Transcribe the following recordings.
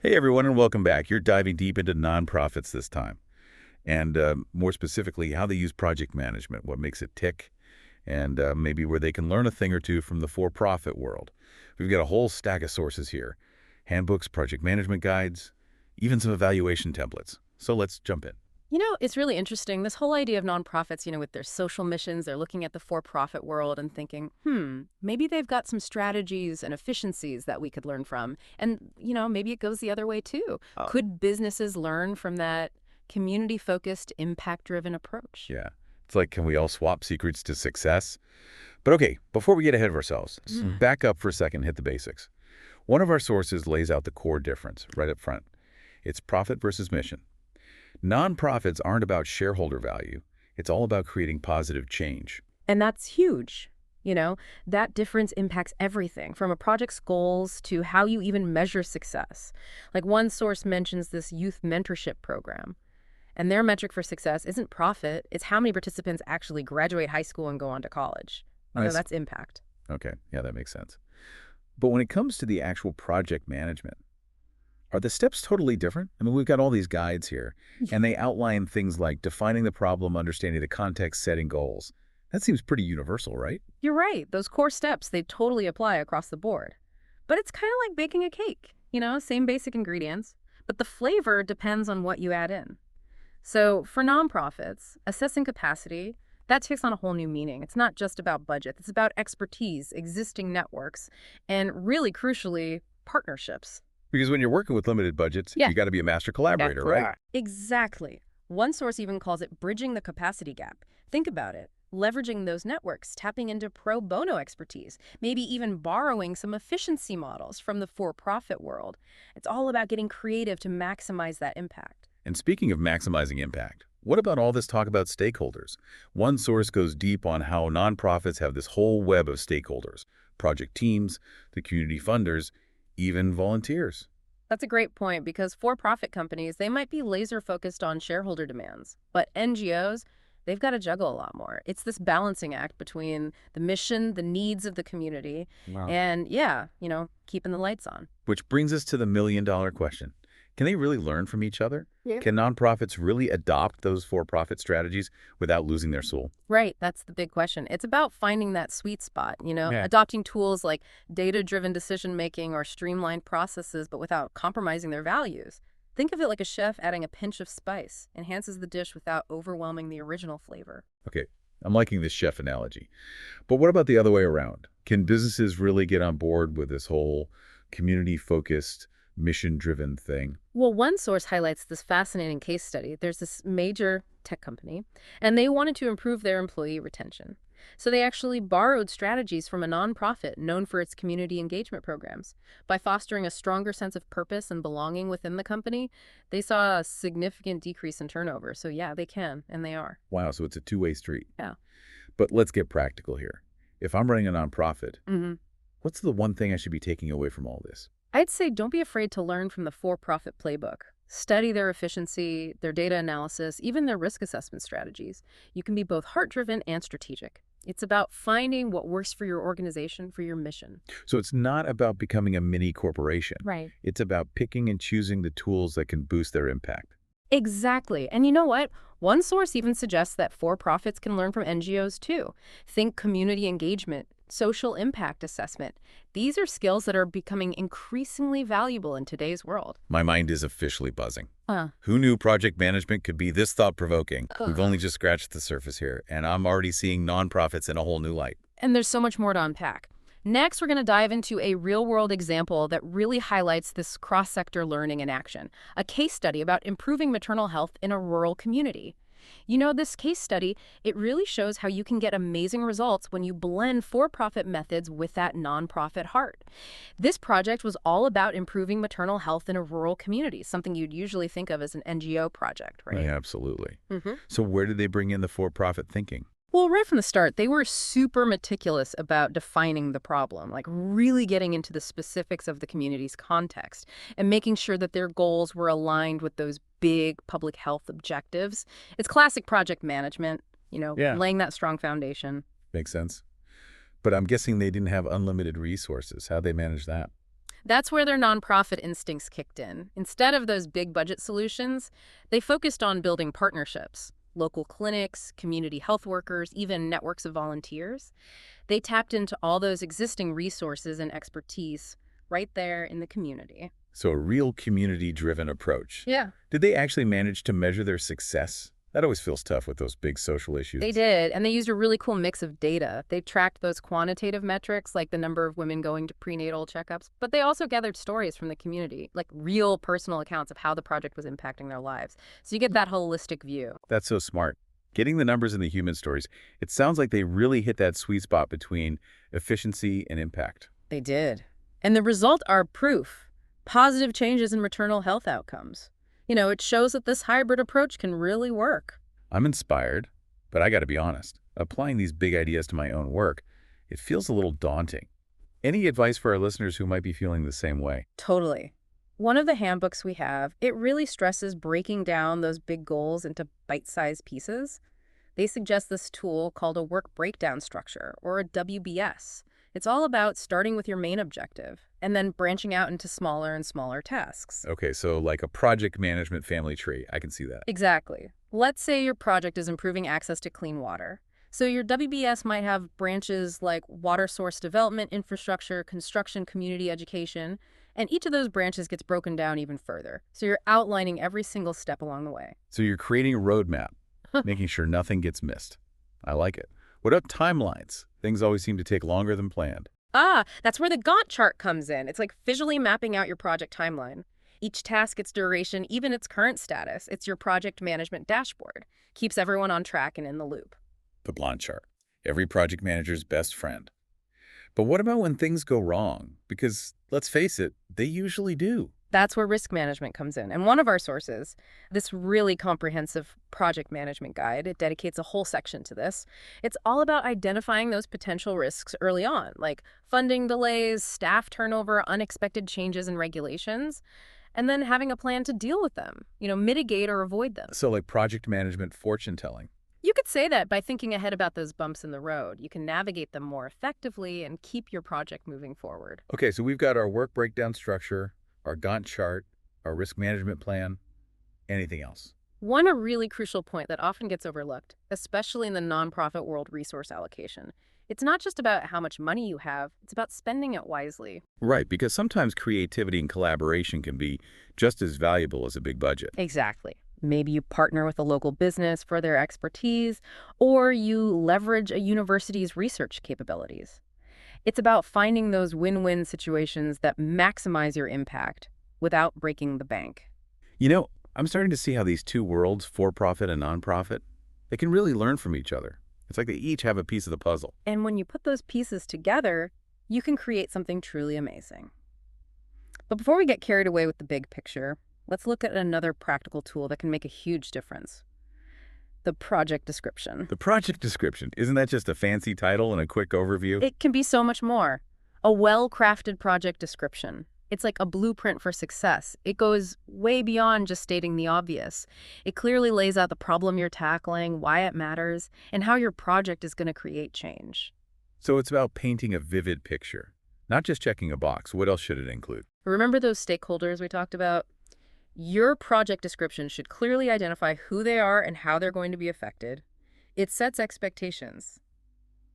Hey everyone, and welcome back. You're diving deep into nonprofits this time, and more specifically, how they use project management, what makes it tick, and maybe where they can learn a thing or two from the for-profit world. We've got a whole stack of sources here: handbooks, project management guides, even some evaluation templates. So let's jump in. It's really interesting. This whole idea of nonprofits, with their social missions, they're looking at the for-profit world and thinking, maybe they've got some strategies and efficiencies that we could learn from. And, maybe it goes the other way too. Oh, Could businesses learn from that community-focused, impact-driven approach? yeah. It's like, can we all swap secrets to success? But okay, before we get ahead of ourselves, back up for a second and hit the basics. One of our sources lays out the core difference right up front. It's profit versus mission. Nonprofits aren't about shareholder value. It's all about creating positive change. And that's huge. That difference impacts everything from a project's goals to how you even measure success. Like one source mentions this youth mentorship program. And their metric for success isn't profit, it's how many participants actually graduate high school and go on to college. Nice. That's impact. Okay, yeah, that makes sense. But when it comes to the actual project management, are the steps totally different? I mean, we've got all these guides here, and they outline things like defining the problem, understanding the context, setting goals. That seems pretty universal, right? You're right. Those core steps, they totally apply across the board. But it's kind of like baking a cake, same basic ingredients, but the flavor depends on what you add in. So for nonprofits, assessing capacity, that takes on a whole new meaning. It's not just about budget. It's about expertise, existing networks, and really crucially, partnerships. Because when you're working with limited budgets, Yeah. you got to be a master collaborator, right? Exactly. One source even calls it bridging the capacity gap. Think about it. Leveraging those networks, tapping into pro bono expertise, maybe even borrowing some efficiency models from the for-profit world. It's all about getting creative to maximize that impact. And speaking of maximizing impact, what about all this talk about stakeholders? One source goes deep on how nonprofits have this whole web of stakeholders, project teams, the community funders, even volunteers. That's a great point because for-profit companies, they might be laser focused on shareholder demands, but NGOs, they've got to juggle a lot more. It's this balancing act between the mission, the needs of the community, Wow. and keeping the lights on. Which brings us to the million-dollar question. Can they really learn from each other? Yeah. Can nonprofits really adopt those for-profit strategies without losing their soul? Right, that's the big question. It's about finding that sweet spot, Yeah. adopting tools like data-driven decision-making or streamlined processes, but without compromising their values. Think of it like a chef adding a pinch of spice, enhances the dish without overwhelming the original flavor. Okay, I'm liking this chef analogy. But what about the other way around? Can businesses really get on board with this whole community-focused, mission-driven thing? Well, one source highlights this fascinating case study. There's this major tech company, and they wanted to improve their employee retention. So they actually borrowed strategies from a nonprofit known for its community engagement programs. By fostering a stronger sense of purpose and belonging within the company, they saw a significant decrease in turnover. So yeah, they can, and they are. Wow, so it's a two-way street. Yeah. But let's get practical here. If I'm running a nonprofit, hmm what's the one thing I should be taking away from all this? I'd say don't be afraid to learn from the for-profit playbook. Study their efficiency, their data analysis, even their risk assessment strategies. You can be both heart-driven and strategic. It's about finding what works for your organization, for your mission. So it's not about becoming a mini corporation. Right. It's about picking and choosing the tools that can boost their impact. Exactly. And you know what? One source even suggests that for-profits can learn from NGOs too. Think community engagement, social impact assessment. These are skills that are becoming increasingly valuable in today's world. My mind is officially buzzing. Uh, Who knew project management could be this thought-provoking? Ugh. We've only just scratched the surface here, and I'm already seeing nonprofits in a whole new light. and there's so much more to unpack. Next, we're going to dive into a real-world example that really highlights this cross-sector learning in action, a case study about improving maternal health in a rural community. This case study, it really shows how you can get amazing results when you blend for-profit methods with that nonprofit heart. This project was all about improving maternal health in a rural community, something you'd usually think of as an NGO project, right? Yeah, absolutely. hmm So where did they bring in the for-profit thinking? Well, right from the start, they were super meticulous about defining the problem, like really getting into the specifics of the community's context and making sure that their goals were aligned with those big public health objectives. It's classic project management, Yeah. laying that strong foundation. Makes sense. But I'm guessing they didn't have unlimited resources. How'd they manage that? That's where their nonprofit instincts kicked in. Instead of those big budget solutions, they focused on building partnerships. Local clinics, community health workers, even networks of volunteers. They tapped into all those existing resources and expertise right there in the community. So a real community-driven approach. Yeah. Did they actually manage to measure their success? That always feels tough with those big social issues. They did, and they used a really cool mix of data. They tracked those quantitative metrics, like the number of women going to prenatal checkups, but they also gathered stories from the community, like real personal accounts of how the project was impacting their lives. So you get that holistic view. That's so smart. Getting the numbers and the human stories, it sounds like they really hit that sweet spot between efficiency and impact. They did. And the result are proof. Positive changes in maternal health outcomes. It shows that this hybrid approach can really work. I'm inspired, but I got to be honest. Applying these big ideas to my own work, it feels a little daunting. Any advice for our listeners who might be feeling the same way? Totally. One of the handbooks we have, it really stresses breaking down those big goals into bite-sized pieces. They suggest this tool called a work breakdown structure, or a WBS. It's all about starting with your main objective and then branching out into smaller and smaller tasks. Okay, so like a project management family tree. I can see that. Exactly. Let's say your project is improving access to clean water. So your WBS might have branches like water source development, infrastructure, construction, community education, and each of those branches gets broken down even further. So you're outlining every single step along the way. So you're creating a roadmap, making sure nothing gets missed. I like it. What about timelines? Things always seem to take longer than planned. That's where the Gantt chart comes in. It's like visually mapping out your project timeline. Each task, its duration, even its current status. It's your project management dashboard. Keeps everyone on track and in the loop. The blonde chart. Every project manager's best friend. But what about when things go wrong? Because, let's face it, they usually do. That's where risk management comes in. And one of our sources, this really comprehensive project management guide, it dedicates a whole section to this. It's all about identifying those potential risks early on, like funding delays, staff turnover, unexpected changes in regulations, and then having a plan to deal with them, mitigate or avoid them. So like project management fortune telling. You could say that by thinking ahead about those bumps in the road. You can navigate them more effectively and keep your project moving forward. Okay, so we've got our work breakdown structure, our Gantt chart, our risk management plan. Anything else? A really crucial point that often gets overlooked, especially in the nonprofit world, resource allocation. It's not just about how much money you have, it's about spending it wisely. Right, because sometimes creativity and collaboration can be just as valuable as a big budget. Exactly. Maybe you partner with a local business for their expertise, or you leverage a university's research capabilities. It's about finding those win-win situations that maximize your impact without breaking the bank. I'm starting to see how these two worlds, for-profit and nonprofit, they can really learn from each other. It's like they each have a piece of the puzzle. And when you put those pieces together, you can create something truly amazing. But before we get carried away with the big picture, let's look at another practical tool that can make a huge difference. The project description. The project description, isn't that just a fancy title and a quick overview? It can be so much more. A well-crafted project description. It's like a blueprint for success. It goes way beyond just stating the obvious. It clearly lays out the problem you're tackling, why it matters, and how your project is going to create change. So it's about painting a vivid picture, not just checking a box. What else should it include? Remember those stakeholders we talked about? Your project description should clearly identify who they are and how they're going to be affected. It sets expectations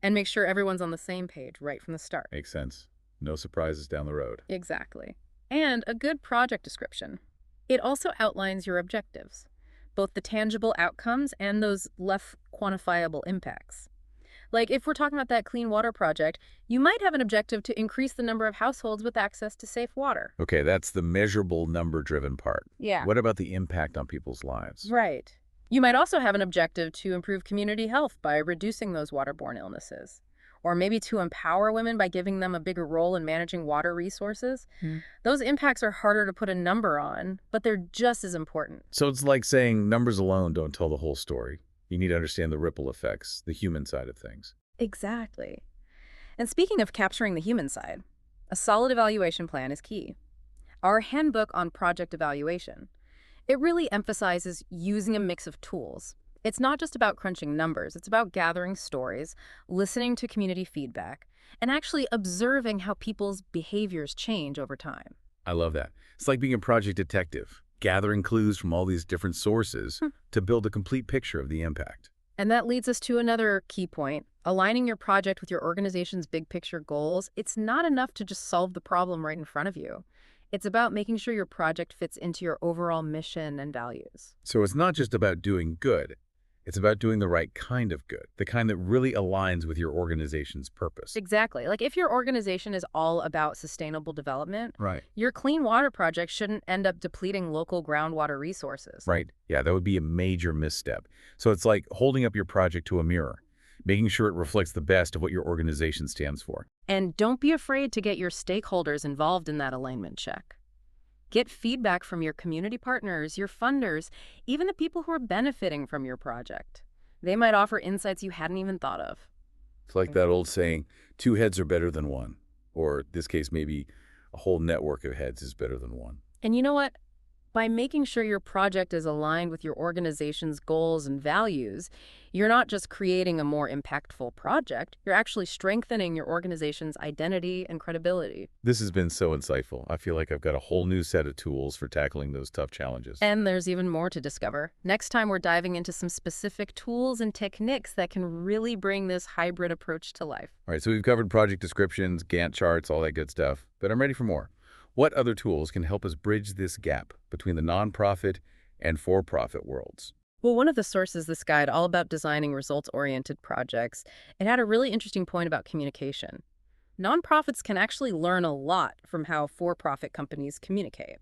and makes sure everyone's on the same page right from the start. Makes sense. No surprises down the road. Exactly. And a good project description. It also outlines your objectives, both the tangible outcomes and those less quantifiable impacts. Like if we're talking about that clean water project, you might have an objective to increase the number of households with access to safe water. Okay, that's the measurable number-driven part. Yeah. What about the impact on people's lives? Right. You might also have an objective to improve community health by reducing those waterborne illnesses. Or maybe to empower women by giving them a bigger role in managing water resources. Those impacts are harder to put a number on, but they're just as important. So it's like saying numbers alone don't tell the whole story. You need to understand the ripple effects, the human side of things. Exactly. And speaking of capturing the human side, a solid evaluation plan is key. Our handbook on project evaluation, it really emphasizes using a mix of tools. It's not just about crunching numbers, it's about gathering stories, listening to community feedback, and actually observing how people's behaviors change over time. I love that. It's like being a project detective, gathering clues from all these different sources to build a complete picture of the impact. And that leads us to another key point. Aligning your project with your organization's big picture goals, it's not enough to just solve the problem right in front of you. It's about making sure your project fits into your overall mission and values. So it's not just about doing good. It's about doing the right kind of good, the kind that really aligns with your organization's purpose. Exactly. Like if your organization is all about sustainable development, Right. your clean water project shouldn't end up depleting local groundwater resources. Right. Yeah, that would be a major misstep. So it's like holding up your project to a mirror, making sure it reflects the best of what your organization stands for. And don't be afraid to get your stakeholders involved in that alignment check. Get feedback from your community partners, your funders, even the people who are benefiting from your project. They might offer insights you hadn't even thought of. It's like that old saying, two heads are better than one. Or in this case, maybe a whole network of heads is better than one. And you know what? By making sure your project is aligned with your organization's goals and values, you're not just creating a more impactful project, you're actually strengthening your organization's identity and credibility. This has been so insightful. I feel like I've got a whole new set of tools for tackling those tough challenges. And there's even more to discover. Next time, we're diving into some specific tools and techniques that can really bring this hybrid approach to life. All right, so we've covered project descriptions, Gantt charts, all that good stuff, but I'm ready for more. What other tools can help us bridge this gap between the nonprofit and for-profit worlds? Well, one of the sources, this guide, all about designing results-oriented projects, it had a really interesting point about communication. Nonprofits can actually learn a lot from how for-profit companies communicate,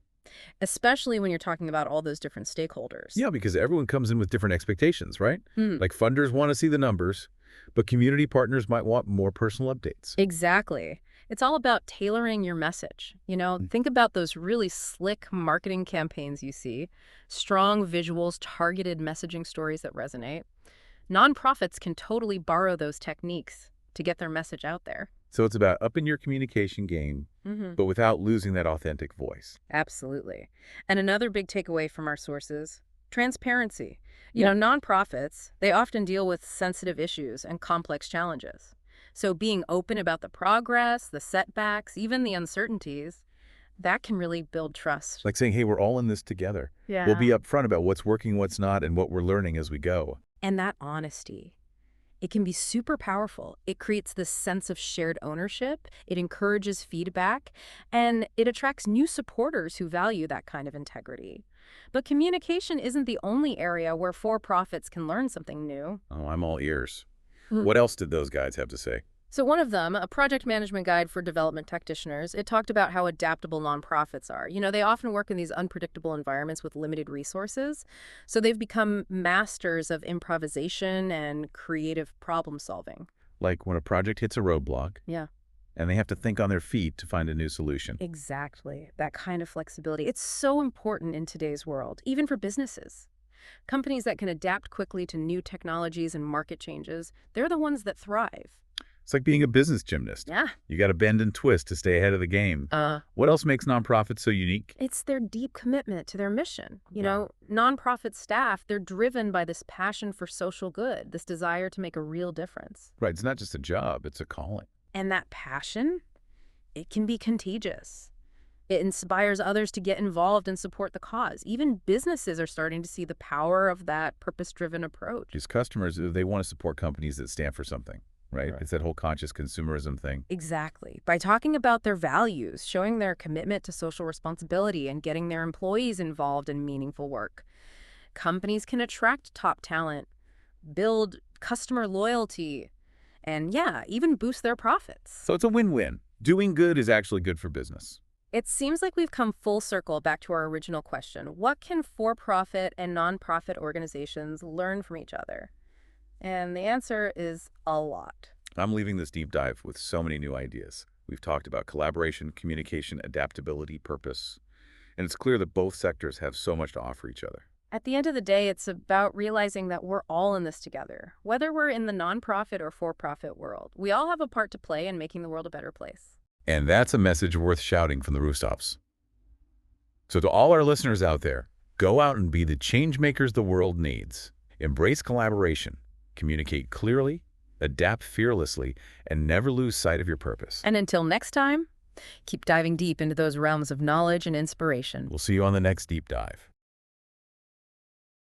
especially when you're talking about all those different stakeholders. Yeah, because everyone comes in with different expectations, right? Hmm. Like funders want to see the numbers, but community partners might want more personal updates. Exactly. It's all about tailoring your message. Think about those really slick marketing campaigns you see, strong visuals, targeted messaging stories that resonate. Nonprofits can totally borrow those techniques to get their message out there. So it's about upping your communication game, but without losing that authentic voice. Absolutely. And another big takeaway from our sources, transparency. Yeah. Nonprofits, they often deal with sensitive issues and complex challenges. So being open about the progress, the setbacks, even the uncertainties, that can really build trust. Like saying, hey, we're all in this together. Yeah. We'll be upfront about what's working, what's not, and what we're learning as we go. And that honesty, it can be super powerful. It creates this sense of shared ownership. It encourages feedback, and it attracts new supporters who value that kind of integrity. But communication isn't the only area where for-profits can learn something new. Oh, I'm all ears. Mm. What else did those guys have to say? So one of them, a project management guide for development practitioners, it talked about how adaptable nonprofits are. They often work in these unpredictable environments with limited resources. So they've become masters of improvisation and creative problem solving. Like when a project hits a roadblock, Yeah. and they have to think on their feet to find a new solution. Exactly. That kind of flexibility. It's so important in today's world, even for businesses. Companies that can adapt quickly to new technologies and market changes, they're the ones that thrive. It's like being a business gymnast. Yeah. You got to bend and twist to stay ahead of the game. What else makes nonprofits so unique? It's their deep commitment to their mission. Wow. Nonprofit staff, they're driven by this passion for social good, this desire to make a real difference. Right, it's not just a job, it's a calling. And that passion, it can be contagious. It inspires others to get involved and support the cause. Even businesses are starting to see the power of that purpose-driven approach. These customers, they want to support companies that stand for something, right? It's that whole conscious consumerism thing. Exactly. By talking about their values, showing their commitment to social responsibility, and getting their employees involved in meaningful work, companies can attract top talent, build customer loyalty, and even boost their profits. So it's a win-win. Doing good is actually good for business. It seems like we've come full circle back to our original question. What can for-profit and nonprofit organizations learn from each other? And the answer is a lot. I'm leaving this deep dive with so many new ideas. We've talked about collaboration, communication, adaptability, purpose. And it's clear that both sectors have so much to offer each other. At the end of the day, it's about realizing that we're all in this together. Whether we're in the nonprofit or for-profit world, we all have a part to play in making the world a better place. And that's a message worth shouting from the rooftops. So to all our listeners out there, go out and be the change makers the world needs. Embrace collaboration, communicate clearly, adapt fearlessly, and never lose sight of your purpose. And until next time, keep diving deep into those realms of knowledge and inspiration. We'll see you on the next deep dive.